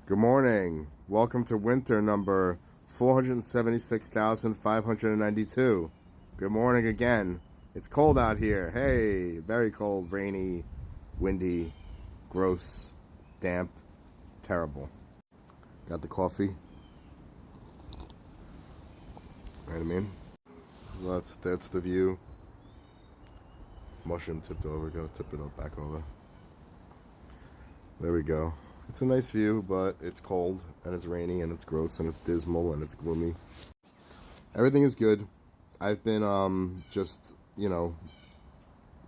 Good morning. Welcome to winter number 476,592. Good morning again. It's cold out here. Hey, very cold, rainy, windy, gross, damp, terrible. Got the coffee. Right, I mean, that's the view. Mushroom tipped over. Go tip it up back over. There we go. It's a nice view, but it's cold, and it's rainy, and it's gross, and it's dismal, and it's gloomy. Everything is good. I've been, just, doing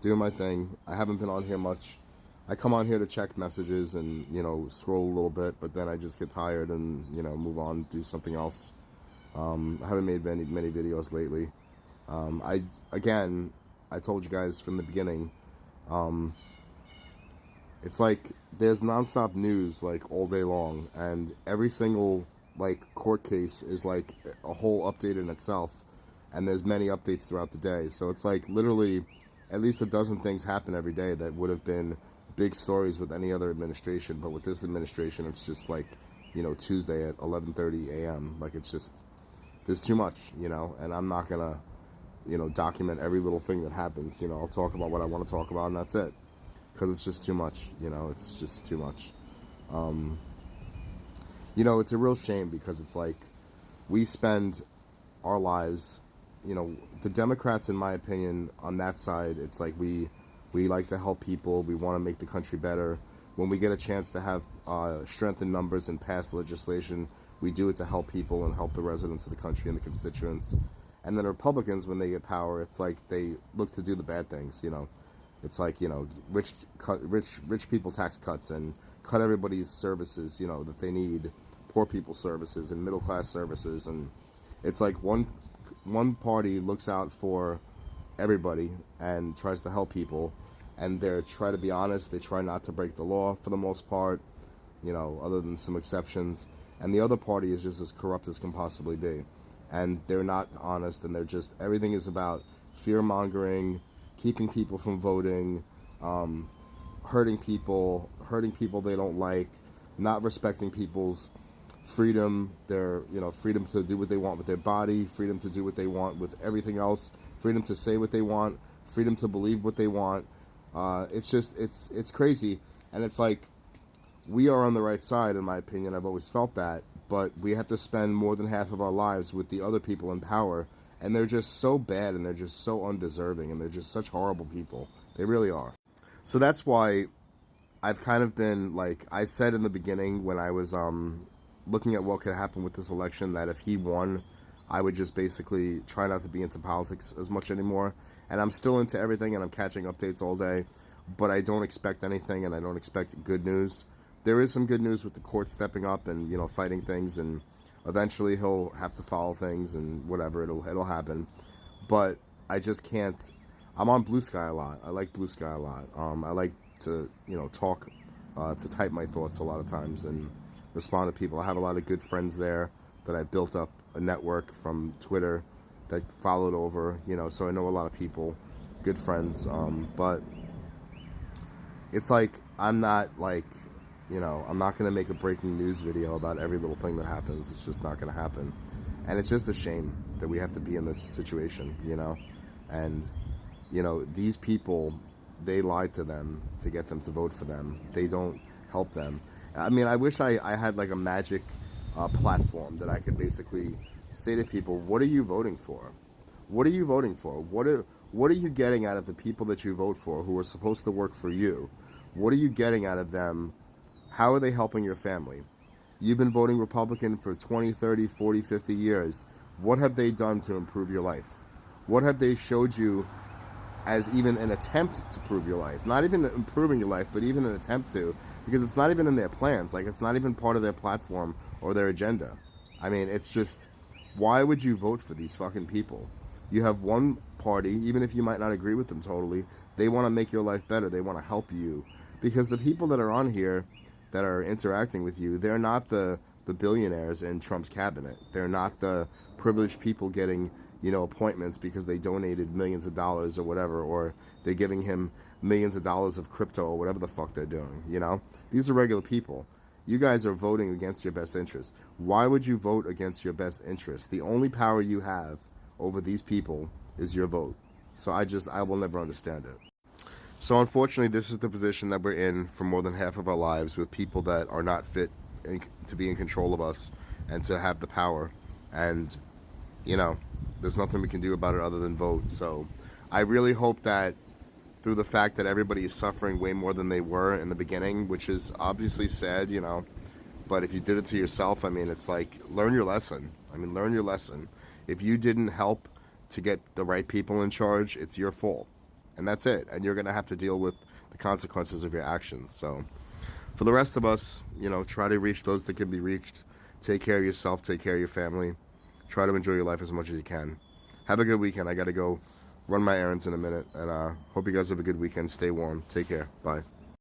my thing. I haven't been on here much. I come on here to check messages and, scroll a little bit, but then I just get tired and, move on, do something else. I haven't made many videos lately. I told you guys from the beginning, it's like there's nonstop news like all day long, and every single like court case is like a whole update in itself, and there's many updates throughout the day. So it's like literally at least a dozen things happen every day that would have been big stories with any other administration, but with this administration it's just like, Tuesday at 11:30 a.m. Like it's just there's too much, and I'm not gonna document every little thing that happens. I'll talk about what I want to talk about, and that's it, because it's just too much. It's just too much. It's a real shame, because it's like we spend our lives, the Democrats, in my opinion, on that side, it's like we like to help people. We want to make the country better. When we get a chance to have strength in numbers and pass legislation, we do it to help people and help the residents of the country and the constituents. And then Republicans, when they get power, it's like they look to do the bad things. It's like, rich people tax cuts and cut everybody's services, that they need, poor people's services and middle class services. And it's like one party looks out for everybody and tries to help people, and they try to be honest. They try not to break the law for the most part, other than some exceptions. And the other party is just as corrupt as can possibly be. And they're not honest, and they're just, everything is about fear mongering, keeping people from voting, hurting people they don't like, not respecting people's freedom, their freedom to do what they want with their body, freedom to do what they want with everything else, freedom to say what they want, freedom to believe what they want. It's crazy, and it's like we are on the right side, in my opinion. I've always felt that, but we have to spend more than half of our lives with the other people in power. And they're just so bad, and they're just so undeserving, and they're just such horrible people. They really are. So that's why I've kind of been, like, I said in the beginning when I was looking at what could happen with this election, that if he won, I would just basically try not to be into politics as much anymore. And I'm still into everything, and I'm catching updates all day, but I don't expect anything, and I don't expect good news. There is some good news with the court stepping up and, fighting things, and eventually he'll have to follow things, and whatever, it'll happen. But I just can't. I'm on Blue Sky a lot. I like Blue Sky a lot. I like to talk, to type my thoughts a lot of times and respond to people. I have a lot of good friends there that I built up a network from Twitter that followed over. So I know a lot of people, good friends. But it's like I'm not like. I'm not going to make a breaking news video about every little thing that happens. It's just not going to happen. And it's just a shame that we have to be in this situation, And, these people, they lied to them to get them to vote for them. They don't help them. I mean, I wish I had like a magic platform that I could basically say to people, what are you voting for? What are you voting for? What are you getting out of the people that you vote for who are supposed to work for you? What are you getting out of them? How are they helping your family? You've been voting Republican for 20, 30, 40, 50 years. What have they done to improve your life? What have they showed you as even an attempt to improve your life? Not even improving your life, but even an attempt to, because it's not even in their plans. Like, it's not even part of their platform or their agenda. I mean, it's just, why would you vote for these fucking people? You have one party, even if you might not agree with them totally, they want to make your life better. They want to help you. Because the people that are on here that are interacting with you, they're not the billionaires in Trump's cabinet. They're not the privileged people getting, appointments because they donated millions of dollars or whatever, or they're giving him millions of dollars of crypto or whatever the fuck they're doing, These are regular people. You guys are voting against your best interest. Why would you vote against your best interest? The only power you have over these people is your vote. So I will never understand it. So unfortunately, this is the position that we're in for more than half of our lives, with people that are not fit to be in control of us and to have the power. And, you know, there's nothing we can do about it other than vote. So I really hope that through the fact that everybody is suffering way more than they were in the beginning, which is obviously sad, you know, but if you did it to yourself, I mean, it's like, learn your lesson. Learn your lesson. If you didn't help to get the right people in charge, it's your fault. And that's it. And you're going to have to deal with the consequences of your actions. So for the rest of us, you know, try to reach those that can be reached. Take care of yourself. Take care of your family. Try to enjoy your life as much as you can. Have a good weekend. I got to go run my errands in a minute. And hope you guys have a good weekend. Stay warm. Take care. Bye.